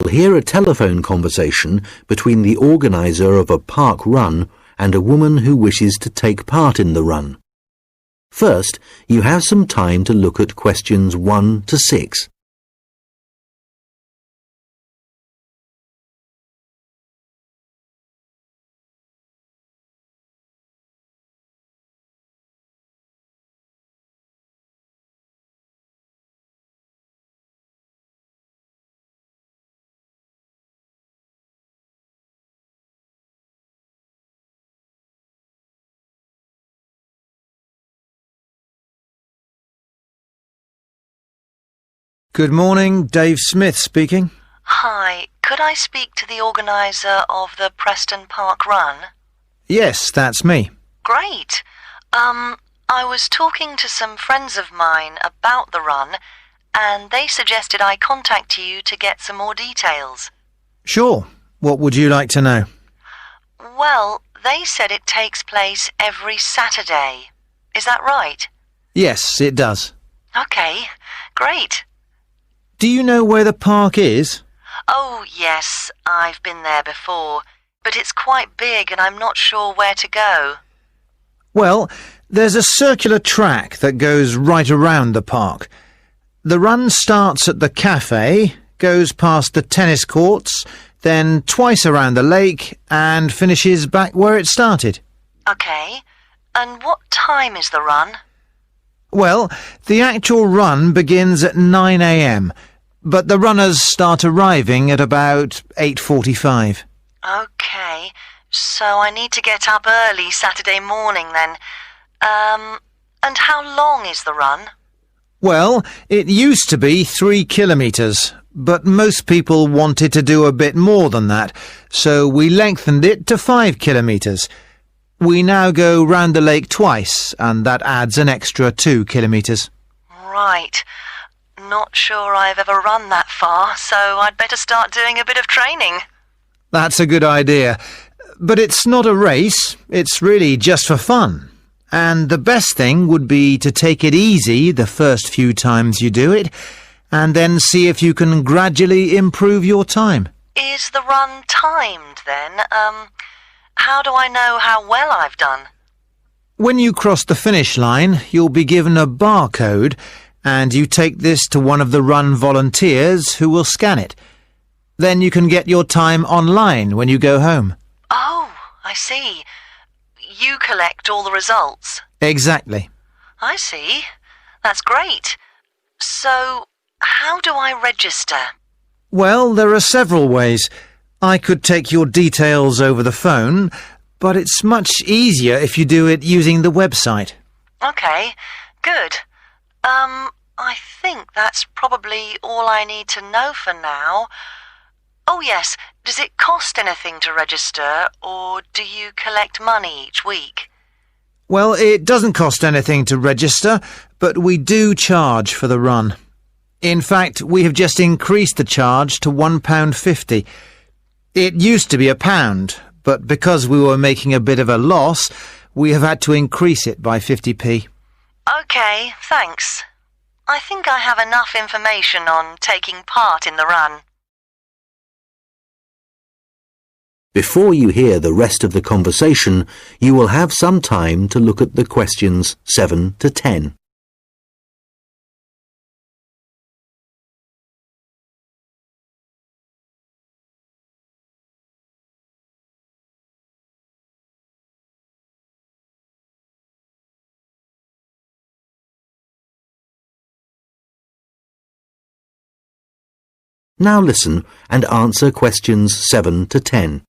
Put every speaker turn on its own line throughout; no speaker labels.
You'll hear a telephone conversation between the organiser of a park run and a woman who wishes to take part in the run. First, you have some time to look at questions 1 to 6.
Good morning, Dave Smith speaking.
Hi, could I speak to the organiser of the Preston Park Run?
Yes, that's me.
Great. I was talking to some friends of mine about the run, and they suggested I contact you to get some more details.
Sure. What would you like to know?
Well, they said it takes place every Saturday. Is that right?
Yes, it does.
Okay, great.
Do you know where the park is?
Oh, yes, I've been there before, but it's quite big and I'm not sure where to go.
Well, there's a circular track that goes right around the park. The run starts at the cafe, goes past the tennis courts, then twice around the lake and finishes back where it started.
Okay, and what time is the run?
Well, the actual run begins at 9 a.m, but the runners start arriving at about 8:45.
Okay, so I need to get up early Saturday morning then. And how long is the run?
Well, it used to be 3 kilometres, but most people wanted to do a bit more than that, so we lengthened it to 5 kilometres. We now go round the lake twice, and that adds an extra 2 kilometres.
Right. Not sure I've ever run that far, so I'd better start doing a bit of training.
That's a good idea. But it's not a race, it's really just for fun. And the best thing would be to take it easy the first few times you do it, and then see if you can gradually improve your time.
Is the run timed then? How do I know how well I've done?
When you cross the finish line, you'll be given a barcode, and you take this to one of the run volunteers who will scan it. Then you can get your time online when you go home.
Oh, I see. You collect all the results.
Exactly.
I see. That's great. So, how do I register?
Well, there are several ways. I could take your details over the phone, but it's much easier if you do it using the website.
Okay, good. I think that's probably all I need to know for now. Oh yes, does it cost anything to register, or do you collect money each week?
Well, it doesn't cost anything to register, but we do charge for the run. In fact, we have just increased the charge to £1.50. It used to be £1, but because we were making a bit of a loss, we have had to increase it by 50p.
Okay, thanks. I think I have enough information on taking part in the run.
Before you hear the rest of the conversation, you will have some time to look at the questions 7 to 10. Now listen and answer questions 7 to 10.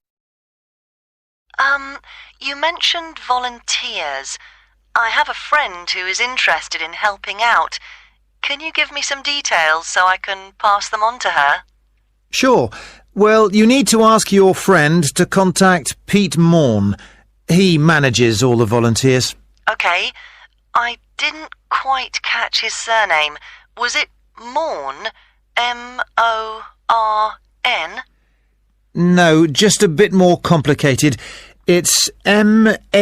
You mentioned volunteers. I have a friend who is interested in helping out. Can you give me some details so I can pass them on to her?
Sure. Well, you need to ask your friend to contact Pete Morn. He manages all the volunteers.
Okay. I didn't quite catch his surname. Was it Morn? M-O-R-N?
No, just a bit more complicated. It's M-A-U-G-H-A-N.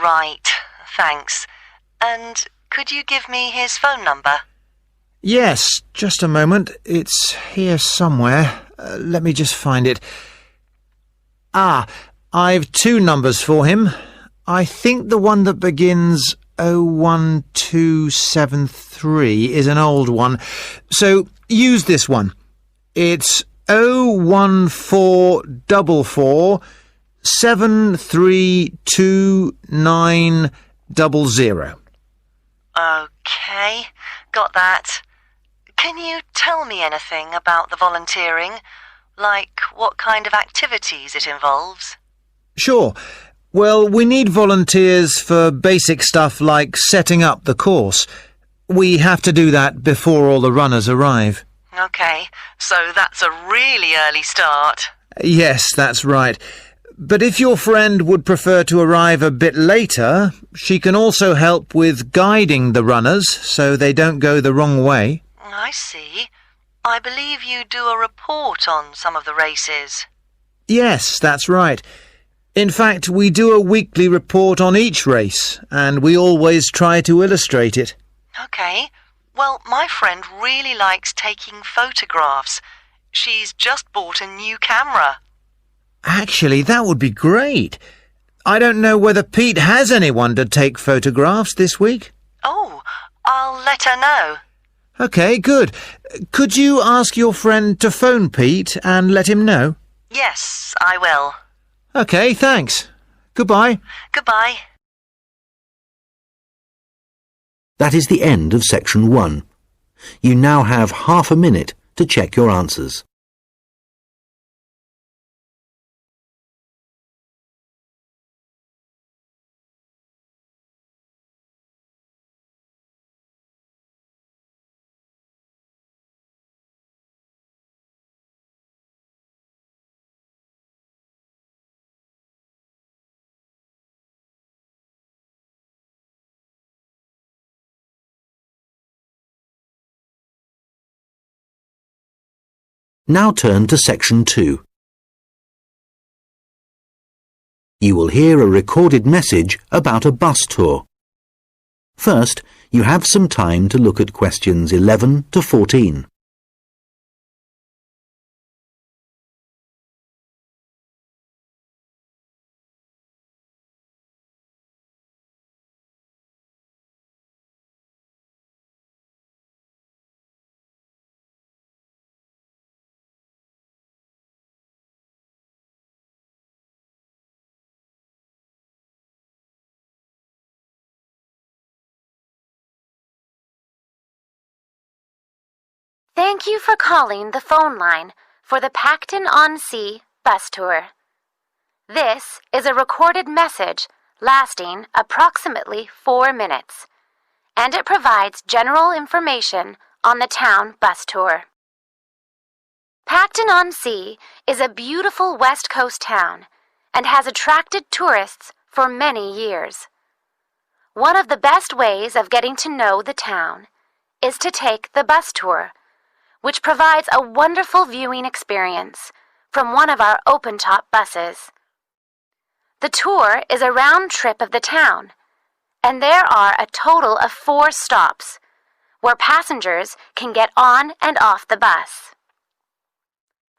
Right, thanks. And could you give me his phone number?
Yes, just a moment. It's here somewhere. Let me just find it. I've two numbers for him. I think the one that begins 01273 is an old one. So use this one. It's 01444 73290.
Okay, got that. Can you tell me anything about the volunteering? Like what kind of activities it involves?
Sure. Well, we need volunteers for basic stuff like setting up the course. We have to do that before all the runners arrive.
Okay, so that's a really early start.
Yes, that's right. But if your friend would prefer to arrive a bit later, she can also help with guiding the runners so they don't go the wrong way.
I see. I believe you do a report on some of the races.
Yes, that's right. In fact, we do a weekly report on each race, and we always try to illustrate it.
Okay. Well, my friend really likes taking photographs. She's just bought a new camera.
Actually, that would be great. I don't know whether Pete has anyone to take photographs this week.
Oh, I'll let her know.
OK, good. Could you ask your friend to phone Pete and let him know?
Yes, I will.
OK, thanks. Goodbye.
Goodbye.
That is the end of section 1. You now have half a minute to check your answers. Now turn to section 2. You will hear a recorded message about a bus tour. First, you have some time to look at questions 11 to 14.
Thank you for calling the phone line for the Pacton-on-Sea bus tour. This is a recorded message lasting approximately 4 minutes, and it provides general information on the town bus tour. Pacton-on-Sea is a beautiful West Coast town and has attracted tourists for many years. One of the best ways of getting to know the town is to take the bus tour, which provides a wonderful viewing experience from one of our open-top buses. The tour is a round trip of the town, and there are a total of 4 stops where passengers can get on and off the bus.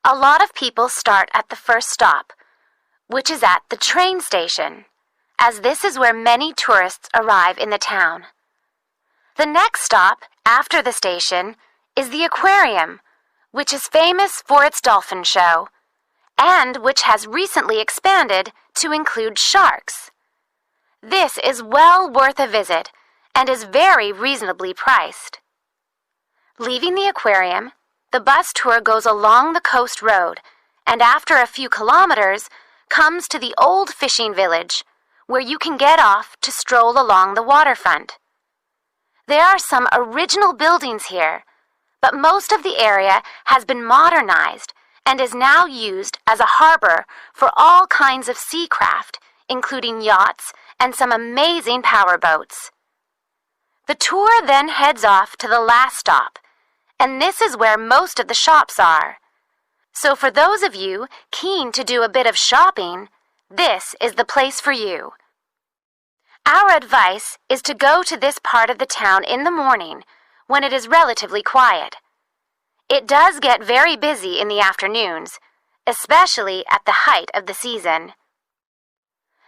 A lot of people start at the first stop, which is at the train station, as this is where many tourists arrive in the town. The next stop after the station is the aquarium, which is famous for its dolphin show, and which has recently expanded to include sharks. This is well worth a visit and is very reasonably priced. Leaving the aquarium, the bus tour goes along the coast road and after a few kilometers comes to the old fishing village, where you can get off to stroll along the waterfront. There are some original buildings here, but most of the area has been modernized and is now used as a harbor for all kinds of sea craft, including yachts and some amazing powerboats. The tour then heads off to the last stop, and this is where most of the shops are. So for those of you keen to do a bit of shopping, this is the place for you. Our advice is to go to this part of the town in the morning, when it is relatively quiet. It does get very busy in the afternoons, especially at the height of the season.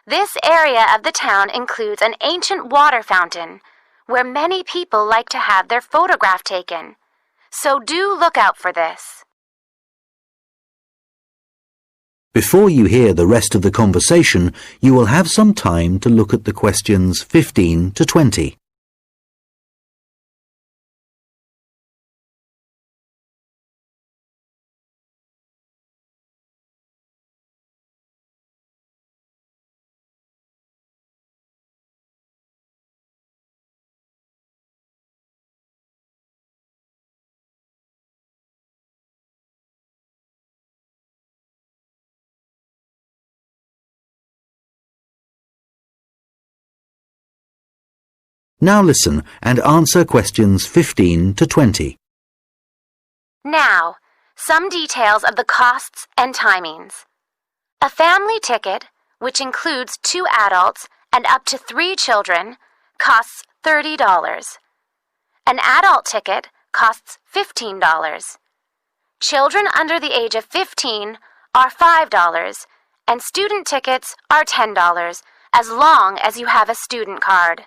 This area of the town includes an ancient water fountain where many people like to have their photograph taken, so do look out for this.
Before you hear the rest of the conversation, you will have some time to look at the questions 15 to 20. Now listen and answer questions 15 to 20.
Now, some details of the costs and timings. A family ticket, which includes 2 adults and up to 3 children, costs $30. An adult ticket costs $15. Children under the age of 15 are $5, and student tickets are $10, as long as you have a student card.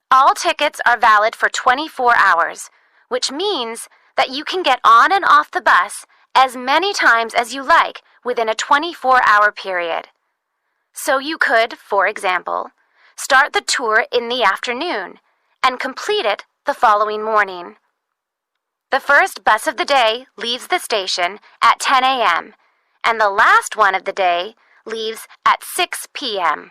All tickets are valid for 24 hours, which means that you can get on and off the bus as many times as you like within a 24-hour period. So you could, for example, start the tour in the afternoon and complete it the following morning. The first bus of the day leaves the station at 10 a.m., and the last one of the day leaves at 6 p.m.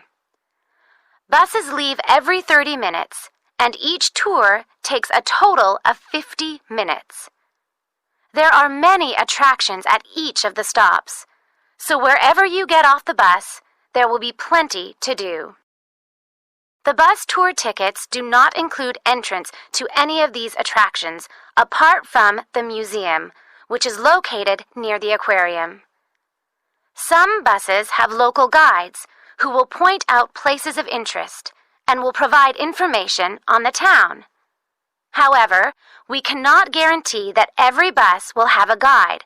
Buses leave every 30 minutes, and each tour takes a total of 50 minutes. There are many attractions at each of the stops, so wherever you get off the bus, there will be plenty to do. The bus tour tickets do not include entrance to any of these attractions apart from the museum, which is located near the aquarium. Some buses have local guides who will point out places of interest and will provide information on the town. However, we cannot guarantee that every bus will have a guide,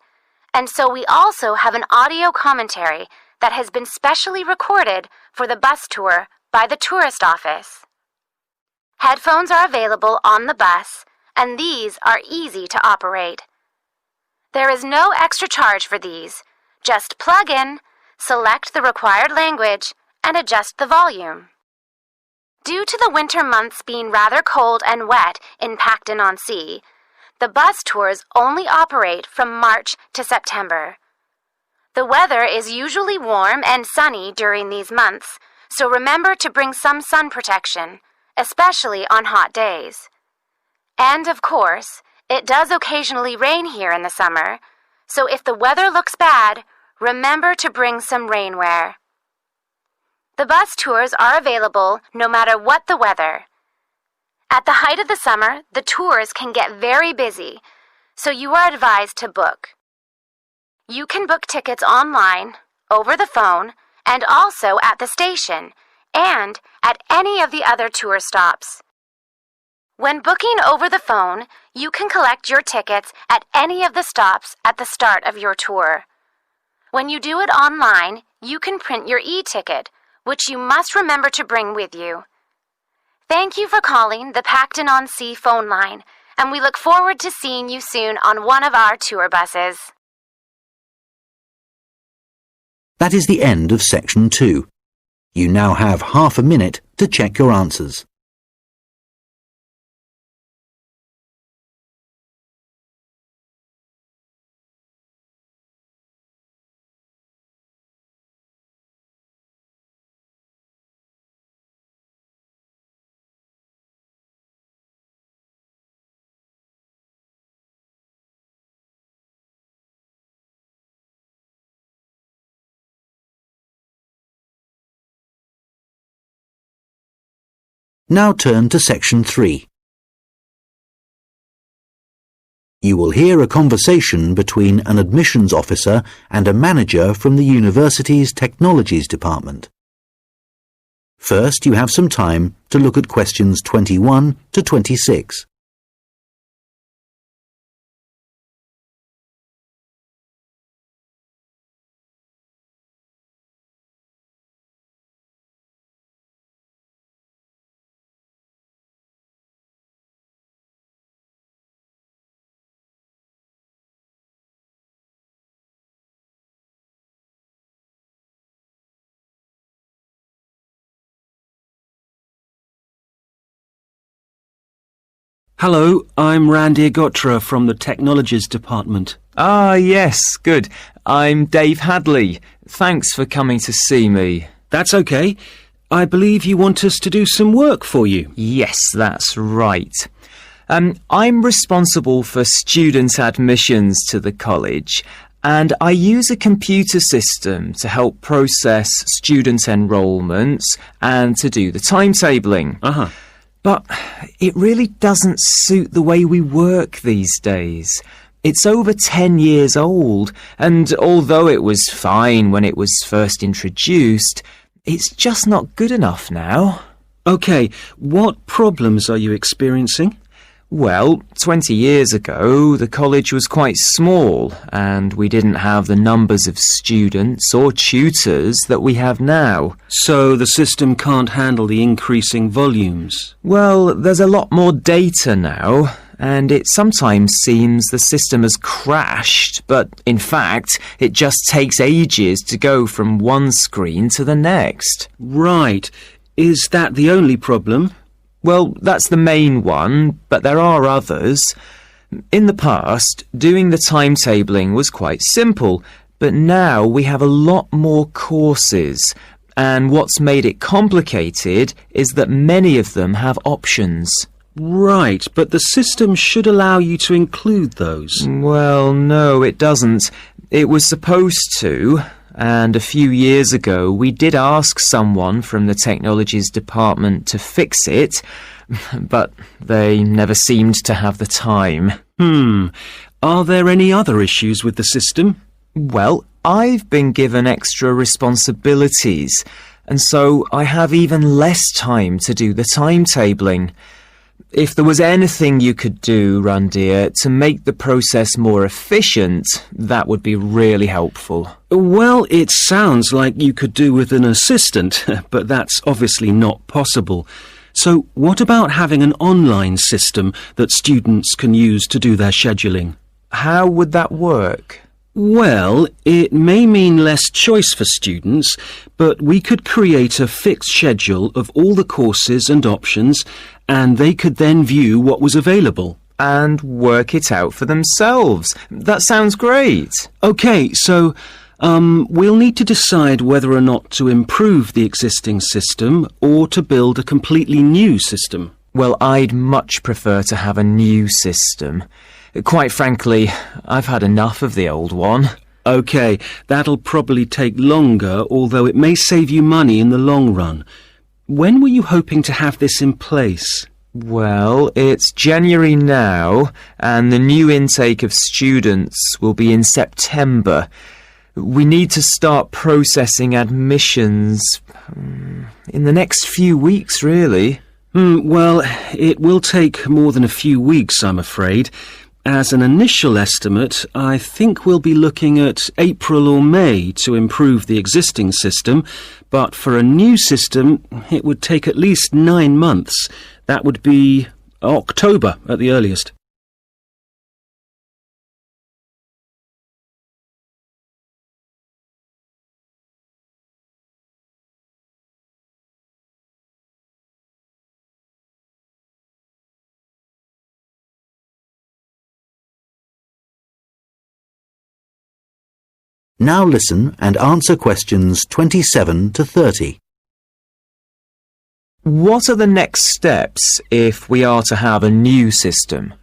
and so we also have an audio commentary that has been specially recorded for the bus tour by the tourist office. Headphones are available on the bus, and these are easy to operate. There is no extra charge for these. Just plug in, select the required language, and adjust the volume. Due to the winter months being rather cold and wet in Pacton-on-Sea, the bus tours only operate from March to September. The weather is usually warm and sunny during these months, so remember to bring some sun protection, especially on hot days. And of course, it does occasionally rain here in the summer, so if the weather looks bad, remember to bring some rainwear. The bus tours are available no matter what the weather. At the height of the summer, the tours can get very busy, so you are advised to book. You can book tickets online, over the phone, and also at the station, and at any of the other tour stops. When booking over the phone, you can collect your tickets at any of the stops at the start of your tour. When you do it online, you can print your e-ticket, which you must remember to bring with you. Thank you for calling the Pacton-on-Sea phone line, and we look forward to seeing you soon on one of our tour buses.
That is the end of section 2. You now have half a minute to check your answers. Now turn to section 3. You will hear a conversation between an admissions officer and a manager from the university's technologies department. First, you have some time to look at questions 21 to 26.
Hello, I'm Randy Agotra from the Technologies Department.
Ah, yes, good. I'm Dave Hadley. Thanks for coming to see me.
That's okay. I believe you want us to do some work for you.
Yes, that's right. I'm responsible for student admissions to the college, and I use a computer system to help process student enrolments and to do the timetabling. But it really doesn't suit the way we work these days. It's over 10 years old, and although it was fine when it was first introduced, it's just not good enough now.
Okay, what problems are you experiencing?
Well, 20 years ago, the college was quite small, and we didn't have the numbers of students or tutors that we have now.
So the system can't handle the increasing volumes?
Well, there's a lot more data now, and it sometimes seems the system has crashed, but in fact, it just takes ages to go from one screen to the next.
Right. Is that the only problem?
Well, that's the main one, but there are others. In the past, doing the timetabling was quite simple, but now we have a lot more courses, and what's made it complicated is that many of them have options.
Right, but the system should allow you to include those.
Well, no, it doesn't. It was supposed to, and a few years ago we did ask someone from the Technologies Department to fix it, but they never seemed to have the time.
Are there any other issues with the system?
Well, I've been given extra responsibilities, and so I have even less time to do the timetabling. If there was anything you could do, Randir, to make the process more efficient, that would be really helpful.
Well, it sounds like you could do with an assistant, but that's obviously not possible. So what about having an online system that students can use to do their scheduling?
How would that work?
Well, it may mean less choice for students, but we could create a fixed schedule of all the courses and options, and they could then view what was available.
And work it out for themselves. That sounds great.
Okay, so we'll need to decide whether or not to improve the existing system or to build a completely new system.
Well, I'd much prefer to have a new system. Quite frankly, I've had enough of the old one.
Okay, that'll probably take longer, although it may save you money in the long run. When were you hoping to have this in place?
Well, it's January now, and the new intake of students will be in September. We need to start processing admissions in the next few weeks, really.
Well, it will take more than a few weeks, I'm afraid. As an initial estimate, I think we'll be looking at April or May to improve the existing system, but for a new system, it would take at least 9 months. That would be October at the earliest.
Now listen and answer questions 27 to 30.
What are the next steps if we are to have a new system?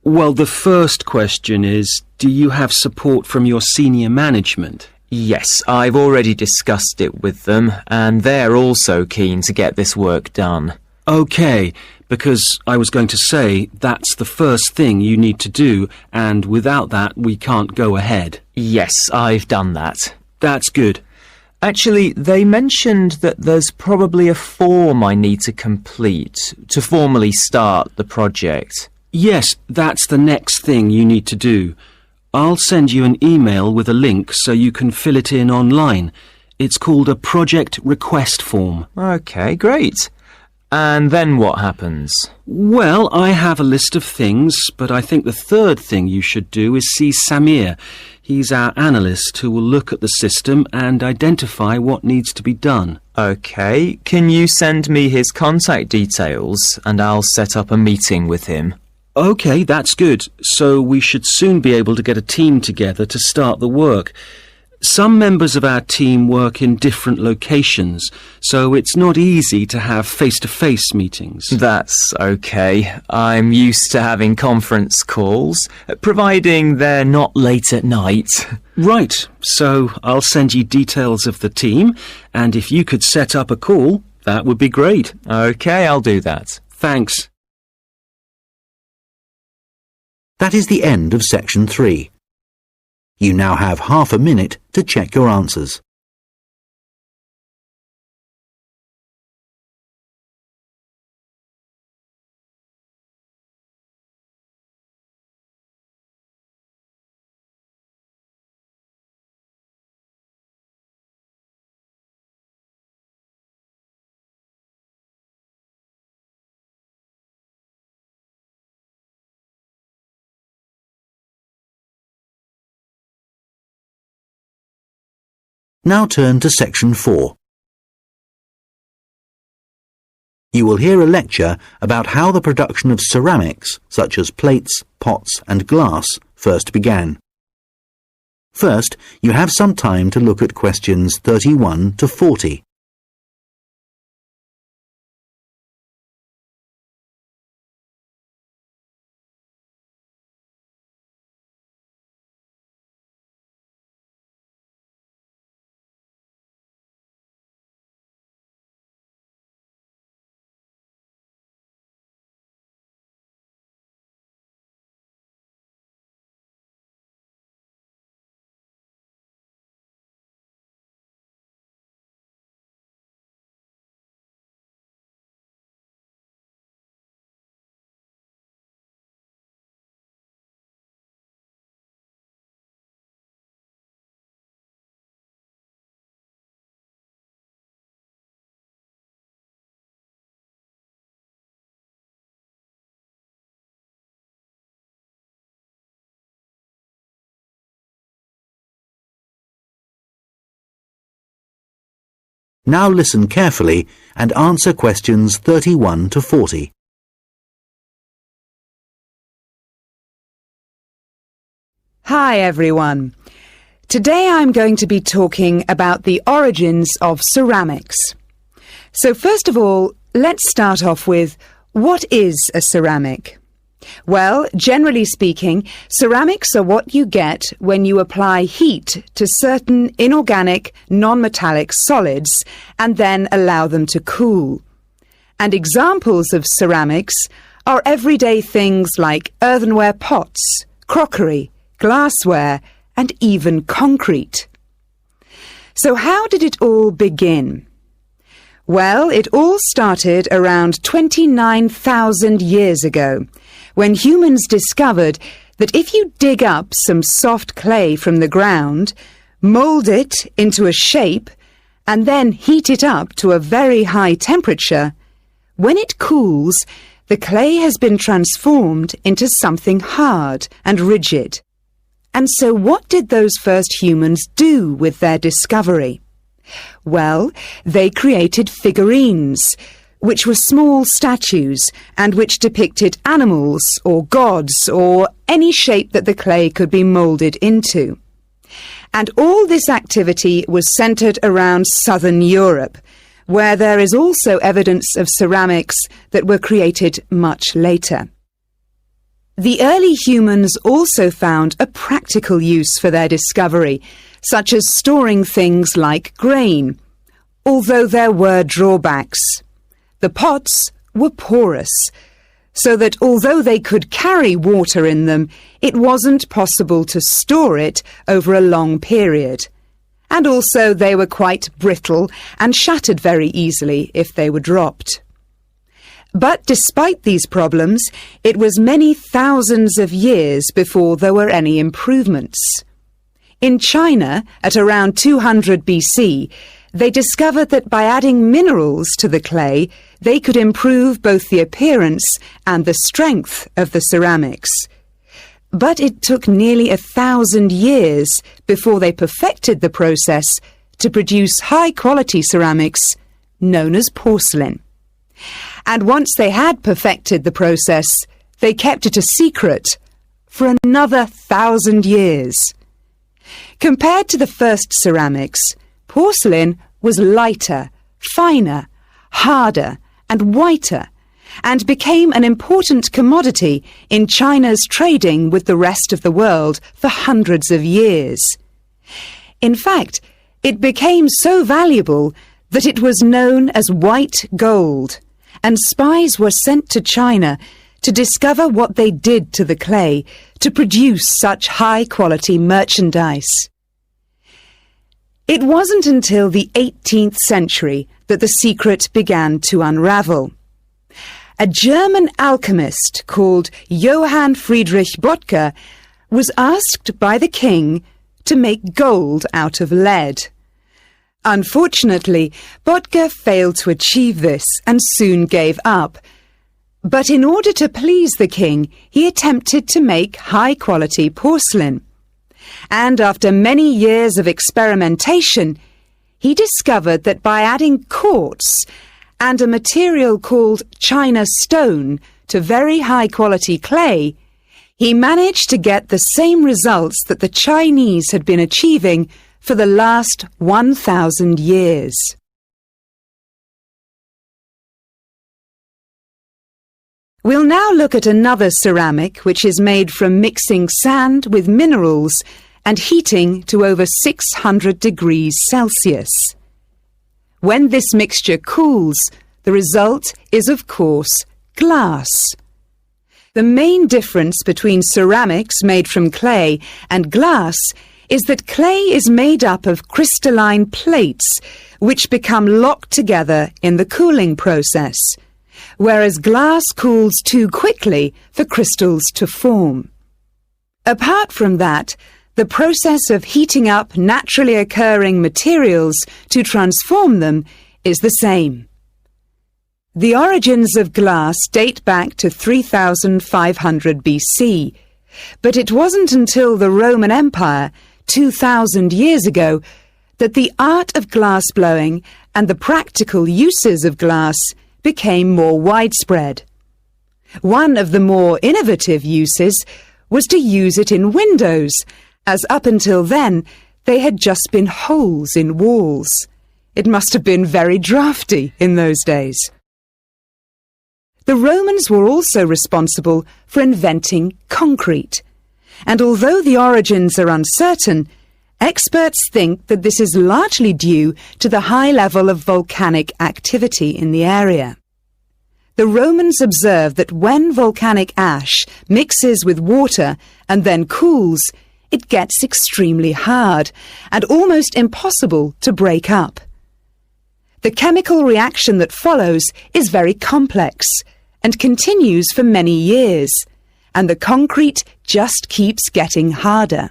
Well, the first question is, do you have support from your senior management?
Yes, I've already discussed it with them, and they're also keen to get this work done.
Okay, because I was going to say that's the first thing you need to do, and without that we can't go ahead.
Yes, I've done that.
That's good.
Actually, they mentioned that there's probably a form I need to complete to formally start the project.
Yes, that's the next thing you need to do. I'll send you an email with a link so you can fill it in online. It's called a project request form.
Okay, great. And then what happens?
Well, I have a list of things, but I think the third thing you should do is see Samir. He's our analyst who will look at the system and identify what needs to be done.
Okay, can you send me his contact details and I'll set up a meeting with him?
OK, that's good. So we should soon be able to get a team together to start the work. Some members of our team work in different locations, so it's not easy to have face-to-face meetings.
That's okay. I'm used to having conference calls, providing they're not late at night.
Right, so I'll send you details of the team, and if you could set up a call, that would be great.
Okay, I'll do that.
Thanks.
That is the end of section 3. You now have half a minute to check your answers. Now turn to section 4. You will hear a lecture about how the production of ceramics, such as plates, pots and glass, first began. First, you have some time to look at questions 31 to 40. Now listen carefully and answer questions 31 to 40.
Hi everyone. Today I'm going to be talking about the origins of ceramics. So first of all, let's start off with, what is a ceramic? Well, generally speaking, ceramics are what you get when you apply heat to certain inorganic, non-metallic solids and then allow them to cool. And examples of ceramics are everyday things like earthenware pots, crockery, glassware, and even concrete. So how did it all begin? Well, it all started around 29,000 years ago, when humans discovered that if you dig up some soft clay from the ground, mould it into a shape, and then heat it up to a very high temperature, when it cools, the clay has been transformed into something hard and rigid. And so what did those first humans do with their discovery? Well, they created figurines, which were small statues and which depicted animals or gods or any shape that the clay could be moulded into. And all this activity was centred around southern Europe, where there is also evidence of ceramics that were created much later. The early humans also found a practical use for their discovery, such as storing things like grain, although there were drawbacks. The pots were porous, so that although they could carry water in them, it wasn't possible to store it over a long period. And also they were quite brittle and shattered very easily if they were dropped. But despite these problems, it was many thousands of years before there were any improvements. In China, at around 200 BC, they discovered that by adding minerals to the clay, they could improve both the appearance and the strength of the ceramics. But it took nearly 1,000 years before they perfected the process to produce high-quality ceramics known as porcelain. And once they had perfected the process, they kept it a secret for another 1,000 years. Compared to the first ceramics, porcelain was lighter, finer, harder, and whiter, and became an important commodity in China's trading with the rest of the world for hundreds of years. In fact, it became so valuable that it was known as white gold, and spies were sent to China to discover what they did to the clay to produce such high-quality merchandise. It wasn't until the 18th century that the secret began to unravel. A German alchemist called Johann Friedrich Böttger was asked by the king to make gold out of lead. Unfortunately, Böttger failed to achieve this and soon gave up. But in order to please the king, he attempted to make high-quality porcelain. And after many years of experimentation, he discovered that by adding quartz and a material called China stone to very high-quality clay, he managed to get the same results that the Chinese had been achieving for the last 1,000 years. We'll now look at another ceramic which is made from mixing sand with minerals and heating to over 600 degrees Celsius. When this mixture cools, the result is, of course, glass. The main difference between ceramics made from clay and glass is that clay is made up of crystalline plates which become locked together in the cooling process, whereas glass cools too quickly for crystals to form. Apart from that, the process of heating up naturally occurring materials to transform them is the same. The origins of glass date back to 3500 BC, but it wasn't until the Roman Empire, 2,000 years ago, that the art of glass blowing and the practical uses of glass became more widespread. One of the more innovative uses was to use it in windows, as up until then they had just been holes in walls. It must have been very drafty in those days. The Romans were also responsible for inventing concrete, and although the origins are uncertain, experts think that this is largely due to the high level of volcanic activity in the area. The Romans observed that when volcanic ash mixes with water and then cools, it gets extremely hard and almost impossible to break up. The chemical reaction that follows is very complex and continues for many years, and the concrete just keeps getting harder.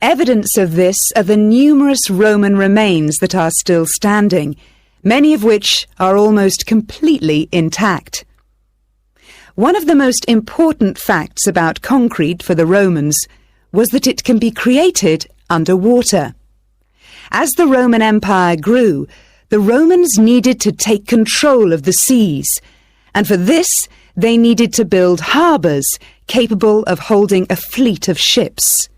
Evidence of this are the numerous Roman remains that are still standing, many of which are almost completely intact. One of the most important facts about concrete for the Romans was that it can be created underwater. As the Roman Empire grew, the Romans needed to take control of the seas, and for this they needed to build harbours capable of holding a fleet of ships.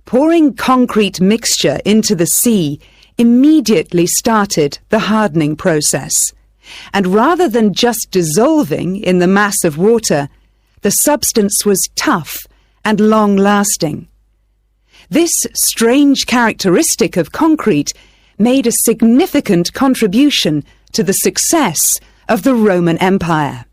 Pouring concrete mixture into the sea immediately started the hardening process, and rather than just dissolving in the mass of water, the substance was tough and long-lasting. This strange characteristic of concrete made a significant contribution to the success of the Roman Empire.